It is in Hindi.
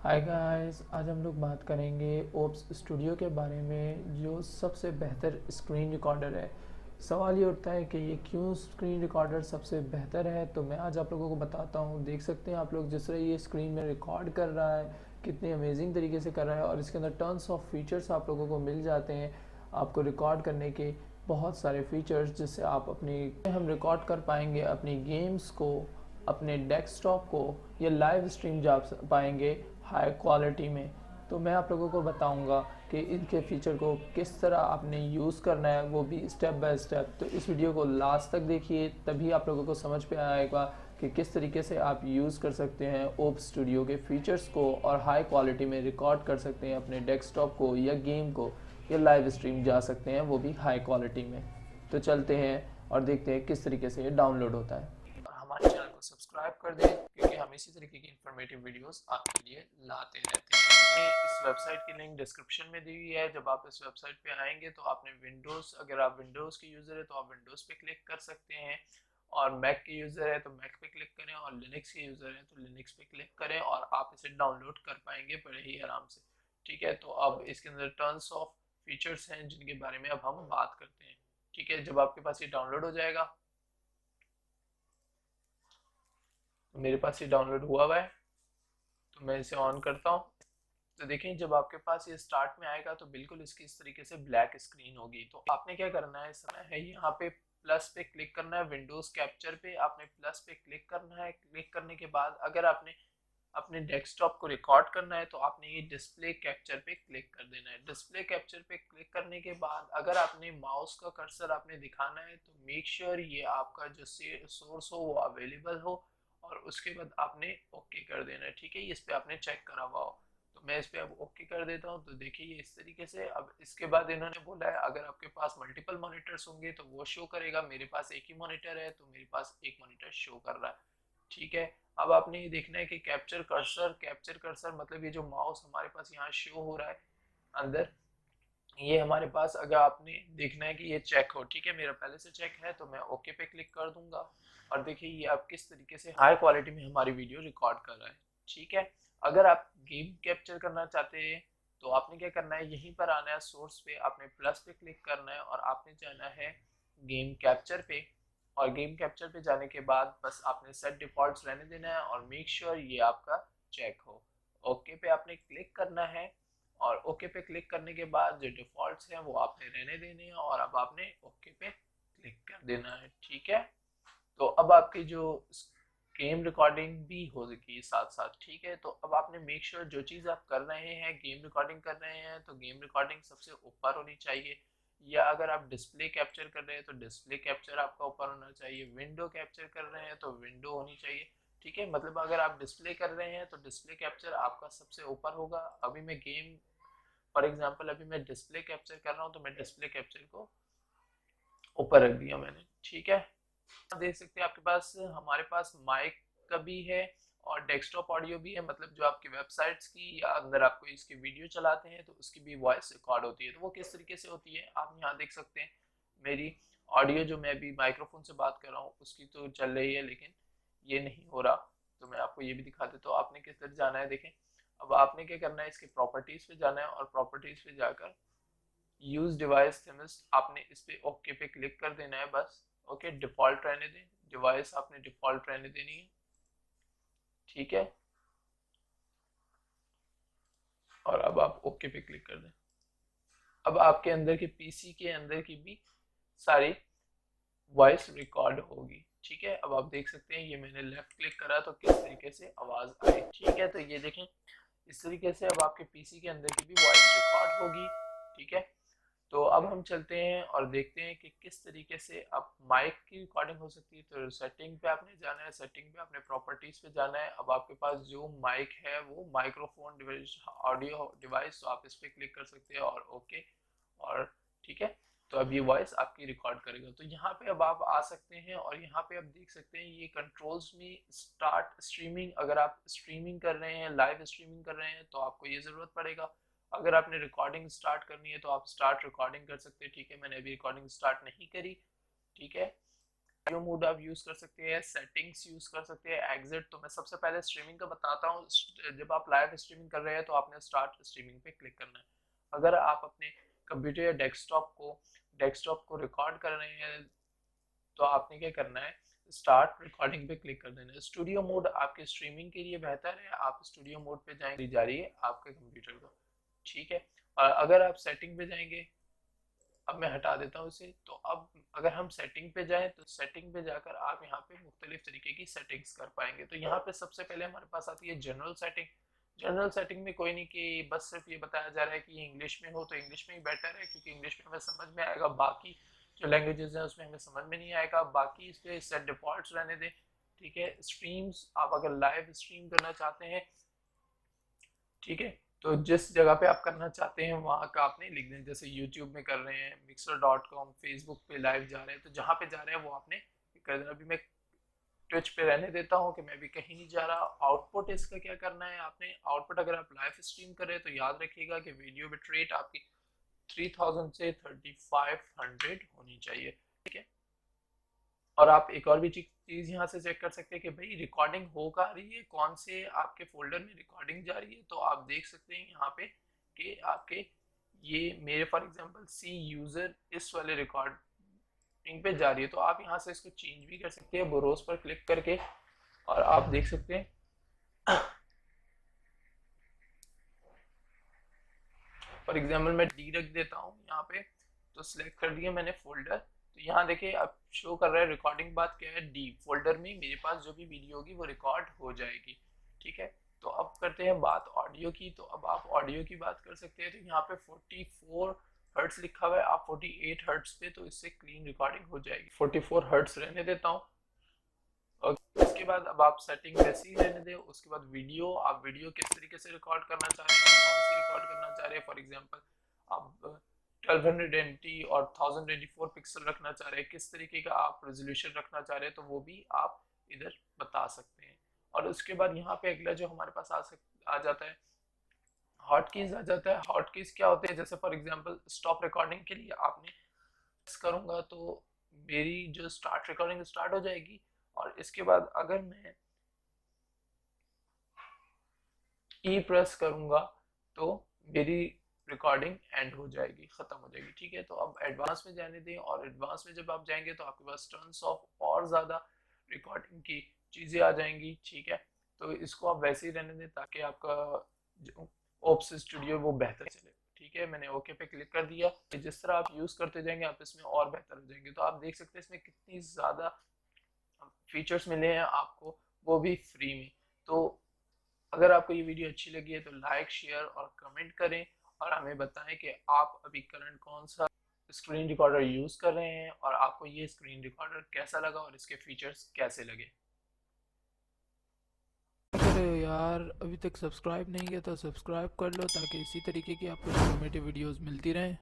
हाय गाइस, आज हम लोग बात करेंगे ओप्स स्टूडियो के बारे में जो सबसे बेहतर स्क्रीन रिकॉर्डर है। सवाल ये उठता है कि ये क्यों स्क्रीन रिकॉर्डर सबसे बेहतर है, तो मैं आज आप लोगों को बताता हूँ। देख सकते हैं आप लोग जिस तरह ये स्क्रीन में रिकॉर्ड कर रहा है, कितनी अमेजिंग तरीके से कर रहा है और इसके अंदर टर्न्स ऑफ फीचर्स आप लोगों को मिल जाते हैं आपको रिकॉर्ड करने के बहुत सारे फीचर्स, जिससे आप हम रिकॉर्ड कर पाएंगे अपनी गेम्स को, अपने डेस्कटॉप को या लाइव स्ट्रीम जा पाएंगे हाई क्वालिटी में। तो मैं आप लोगों को बताऊंगा कि इनके फीचर को किस तरह आपने यूज़ करना है, वो भी स्टेप बाय स्टेप। तो इस वीडियो को लास्ट तक देखिए, तभी आप लोगों को समझ पे आएगा कि किस तरीके से आप यूज़ कर सकते हैं ओप स्टूडियो के फीचर्स को और हाई क्वालिटी में रिकॉर्ड कर सकते हैं अपने डेस्कटॉप को या गेम को, या लाइव स्ट्रीम जा सकते हैं वो भी हाई क्वालिटी में। तो चलते हैं और देखते हैं किस तरीके से ये डाउनलोड होता है। और हमारे चैनल को सब्सक्राइब कर दें, क्योंकि हम इसी तरीके की इंफॉर्मेटिव वीडियोस आपके लिए लाते रहते हैं। इस वेबसाइट की लिंक डिस्क्रिप्शन में दी हुई है। जब आप इस वेबसाइट पे आएंगे तो आपने विंडोज़, अगर आप विंडोज़ के यूज़र है तो आप विंडोज़ पे क्लिक कर सकते हैं, और मैक के यूज़र है तो मैक पे क्लिक करें, और लिनक्स के यूज़र है तो लिनक्स पे क्लिक करें, और आप इसे डाउनलोड कर पाएंगे बड़े ही आराम से। ठीक है, तो अब इसके अंदर टर्न्स ऑफ फीचर्स हैं जिनके बारे में अब हम बात करते हैं। ठीक है, जब आपके पास ये डाउनलोड हो जाएगा, तो मेरे पास ये डाउनलोड हुआ हुआ है, तो मैं इसे ऑन करता हूँ। तो देखें, जब आपके पास ये स्टार्ट में आएगा तो बिल्कुल इसकी इस तरीके से ब्लैक स्क्रीन होगी। तो आपने क्या करना है, समय है यहाँ पे प्लस पे क्लिक करना है, विंडोज कैप्चर पे आपने प्लस पे क्लिक करना है। क्लिक करने के बाद अगर आपने अपने डेस्कटॉप को रिकॉर्ड करना है तो आपने ये डिस्प्ले कैप्चर पे क्लिक कर देना है। डिस्प्ले कैप्चर पे क्लिक करने के बाद अगर आपने माउस का कर्सर आपने दिखाना है तो मेक श्योर ये आपका जो सोर्स हो वो अवेलेबल हो, और उसके बाद आपने ओके कर देना है। ठीक है, इस पे आपने चेक करा हुआ हो। तो मैं इस पे अब ओके कर देता हूँ। तो देखिए ये इस तरीके से। अब इसके बाद इन्होंने बोला है अगर आपके पास मल्टीपल मॉनिटर्स होंगे तो वो शो करेगा। मेरे पास एक ही मॉनिटर है तो मेरे पास एक मॉनिटर शो कर रहा है। ठीक है, अब आपने ये देखना है कि कैप्चर कर्सर मतलब ये जो माउस हमारे पास यहाँ शो हो रहा है अंदर, ये हमारे पास अगर आपने देखना है कि ये चेक हो। ठीक है, मेरा पहले से चेक है तो मैं ओके पे क्लिक कर दूंगा, और देखिए ये आप किस तरीके से हाई क्वालिटी में हमारी वीडियो रिकॉर्ड कर रहा है। ठीक है, अगर आप गेम कैप्चर करना चाहते हैं तो आपने क्या करना है, यहीं पर आना है सोर्स पे, आपने प्लस पे क्लिक करना है और आपने जाना है गेम कैप्चर पे। और गेम कैप्चर पे जाने के बाद बस आपने सेट डिफॉल्ट्स रहने देना है और मेक श्योर ये आपका चेक हो। ओके पे आपने क्लिक करना है, और ओके पे क्लिक करने के बाद जो डिफॉल्ट्स हैं वो आपने रहने देने हैं, और अब आपने ओके पे क्लिक कर देना है। ठीक है, तो अब आपकी जो गेम रिकॉर्डिंग भी हो सकी साथ साथ। ठीक है, तो अब आपने मेक श्योर जो चीज़ आप कर रहे हैं, गेम रिकॉर्डिंग कर रहे हैं, तो गेम रिकॉर्डिंग सबसे ऊपर होनी चाहिए। या अगर आप डिस्प्ले कैप्चर कर रहे हैं तो डिस्प्ले कैप्चर आपका ऊपर होना चाहिए। विंडो कैप्चर कर रहे हैं तो विंडो होनी चाहिए। ठीक है, मतलब अगर आप डिस्प्ले कर रहे हैं तो डिस्प्ले कैप्चर आपका सबसे ऊपर होगा। अभी मैं गेम, फॉर एग्जांपल अभी मैं डिस्प्ले कैप्चर कर रहा हूँ तो मैं डिस्प्ले कैप्चर को ऊपर रख दिया मैंने। ठीक है, देख सकते हैं आपके पास, हमारे पास माइक का भी है और डेस्कटॉप ऑडियो भी है, मतलब जो आपकी वेबसाइट्स की या अंदर आपको इसकी वीडियो चलाते हैं तो उसकी भी वॉइस रिकॉर्ड होती है। तो वो किस तरीके से होती है आप यहाँ देख सकते हैं। मेरी ऑडियो जो मैं भी माइक्रोफोन से बात कर रहा हूँ उसकी तो चल रही है, लेकिन ये नहीं हो रहा। तो मैं आपको ये भी दिखा देता हूँ। आपने किस तरह जाना है, देखें। अब आपने क्या करना है, इसके प्रॉपर्टीज पे जाना है, और प्रॉपर्टीज पे जाकर यूज डिवाइस थीम्स आपने इस पे ओके पे क्लिक कर देना है बस। ओके, डिफॉल्ट रहने दें, डिवाइस आपने डिफॉल्ट रहने देनी है। ठीक है, और अब आप ओके पे क्लिक कर दें। अब आपके अंदर के पीसी के अंदर की भी सारी वॉइस रिकॉर्ड होगी। ठीक है, अब आप देख सकते हैं ये मैंने लेफ्ट क्लिक करा तो किस तरीके से आवाज आई। ठीक है, तो ये देखें इस तरीके से अब आपके पीसी के अंदर की भी वॉइस रिकॉर्ड होगी। ठीक है, तो अब हम चलते हैं और देखते हैं कि किस तरीके से अब माइक की रिकॉर्डिंग हो सकती है। तो सेटिंग पे आपने जाना है, सेटिंग पे आपने प्रॉपर्टीज पे जाना है। अब आपके पास जो माइक है वो माइक्रोफोन डिवाइस, ऑडियो डिवाइस, तो आप इस पे क्लिक कर सकते हैं और ओके। और ठीक है, तो अब ये वॉइस आपकी रिकॉर्ड करेगा। तो यहाँ पे अब आप आ सकते हैं और यहाँ पे आप देख सकते हैं ये कंट्रोल्स में स्टार्ट स्ट्रीमिंग। अगर आप स्ट्रीमिंग कर रहे हैं, लाइव स्ट्रीमिंग कर रहे हैं, तो आपको ये जरूरत पड़ेगा। अगर आपने रिकॉर्डिंग स्टार्ट करनी है तो आप स्टार्ट रिकॉर्डिंग कर सकते हैं। ठीक है, मैंने अभी रिकॉर्डिंग स्टार्ट नहीं करी। ठीक है, ऑडियो मोड आप यूज कर सकते हैं, सेटिंग्स यूज कर सकते हैं, एग्जिट। तो मैं सबसे पहले स्ट्रीमिंग का बताता हूँ। जब आप लाइव स्ट्रीमिंग कर रहे हैं तो आपने स्टार्ट स्ट्रीमिंग पे क्लिक करना है। अगर आप अपने कंप्यूटर या डेस्कटॉप को रिकॉर्ड कर रहे हैं तो आपने क्या करना है, स्टार्ट रिकॉर्डिंग पे क्लिक कर देना है। स्टूडियो मोड आपके स्ट्रीमिंग के लिए बेहतर है, आप स्टूडियो मोड पे जाएंगे जा रही है आपके कंप्यूटर को, ठीक है। और अगर आप सेटिंग पे जाएंगे, अब मैं हटा देता हूँ इसे। तो अब अगर हम सेटिंग पे जाएं तो सेटिंग पे जाकर आप यहाँ पे मुख्तलिफ तरीके की सेटिंग्स कर पाएंगे। तो यहाँ पे सबसे पहले हमारे पास आती है जनरल सेटिंग। जनरल सेटिंग में कोई नहीं कि बस सिर्फ ये बताया जा रहा है कि इंग्लिश में हो तो इंग्लिश में ही बेटर है, क्योंकि इंग्लिश में हमें समझ में आएगा, बाकी जो लैंग्वेजेस हैं उसमें हमें समझ में नहीं आएगा। बाकी इस पे सेट डिफॉल्ट रहने दें, ठीक है। स्ट्रीम्स आप अगर लाइव स्ट्रीम करना चाहते हैं, ठीक है, तो जिस जगह पे आप करना चाहते हैं वहाँ का आपने लिख दें। जैसे यूट्यूब में कर रहे हैं, mixer.com, फेसबुक पे लाइव जा रहे हैं, तो जहाँ पे जा रहे हैं वो आपने कर देना। अभी मैं ट्विच पे रहने देता हूँ कि मैं भी कहीं नहीं जा रहा। आउटपुट इसका क्या करना है आपने, आउटपुट अगर आप लाइव स्ट्रीम कर रहे हैं तो याद रखिएगा कि वीडियो बिट रेट आपकी 3000 से 3500 होनी चाहिए, ठीक है। और आप एक और भी चीज यहाँ से चेक कर सकते हैं कि भाई रिकॉर्डिंग हो कहाँ रही है, कौन से आपके फोल्डर में रिकॉर्डिंग जा रही है। तो आप देख सकते हैं यहाँ पे कि आपके ये मेरे फॉर एग्जांपल सी यूजर इस वाले रिकॉर्डिंग पे जा रही है। तो आप यहाँ से इसको चेंज भी कर सकते हैं बोरोस पर क्लिक करके, और आप देख सकते हैं फॉर एग्जाम्पल मैं डी रख देता हूँ यहाँ पे। तो सिलेक्ट कर दिया मैंने फोल्डर। तो यहाँ देखिए अब शो कर रहा है रिकॉर्डिंग, बात क्या है, डी फोल्डर में मेरे पास जो भी वीडियो होगी वो रिकॉर्ड हो जाएगी, ठीक है। तो अब करते हैं बात ऑडियो की। तो अब आप ऑडियो की बात कर सकते हैं। तो यहाँ पे 44 हर्ट्स लिखा हुआ है, आप 48 हर्ट्स पे, तो इससे क्लीन रिकॉर्डिंग हो जाएगी। 44 हर्ट्स रहने देता हूँ। और इसके बाद अब आप सेटिंग वैसे ही रहने दें। उसके बाद वीडियो, आप वीडियो किस तरीके से रिकॉर्ड करना चाह रहे हैं, कौन सी रिकॉर्ड करना चाह रहे हैं। फॉर एग्जांपल आप 1280 और 1024 पिक्सल रखना चाह रहे हैं, किस तरीके का आप रेजोल्यूशन रखना चाह रहे हैं, तो वो भी आप इधर बता सकते हैं। और उसके बाद यहाँ पे अगला जो हमारे पास आ जाता है, हॉट कीज आ जाता है। हॉट कीज क्या होते हैं, जैसे फॉर एग्जांपल स्टॉप रिकॉर्डिंग के लिए आपने करूंगा तो मेरी जो स्टार्ट रिकॉर्डिंग स्टार्ट हो जाएगी। और इसके बाद अगर मैं ई प्रेस करूंगा तो मेरी रिकॉर्डिंग एंड हो जाएगी, खत्म हो जाएगी, ठीक है। तो अब एडवांस में जाने दें, और एडवांस में जब आप जाएंगे तो आपके पास टर्न्स ऑफ और ज़्यादा रिकॉर्डिंग की चीज़ें आ जाएंगी, ठीक है। तो इसको आप वैसे ही रहने दें ताकि आपका जो ओप्स स्टूडियो वो बेहतर चले, ठीक है। मैंने ओके पे क्लिक कर दिया। जिस तरह आप यूज़ करते जाएंगे आप इसमें और बेहतर हो जाएंगे। तो आप देख सकते हैं इसमें कितनी ज़्यादा फीचर्स मिले हैं आपको, वो भी फ्री में। तो अगर आपको ये वीडियो अच्छी लगी है तो लाइक, शेयर और कमेंट करें, और हमें बताएं कि आप अभी करंट कौन सा स्क्रीन रिकॉर्डर यूज़ कर रहे हैं, और आपको ये स्क्रीन रिकॉर्डर कैसा लगा और इसके फीचर्स कैसे लगे। अरे यार, अभी तक सब्सक्राइब नहीं किया तो सब्सक्राइब कर लो ताकि इसी तरीके की आपको इन्फॉर्मेटिव वीडियोस मिलती रहें।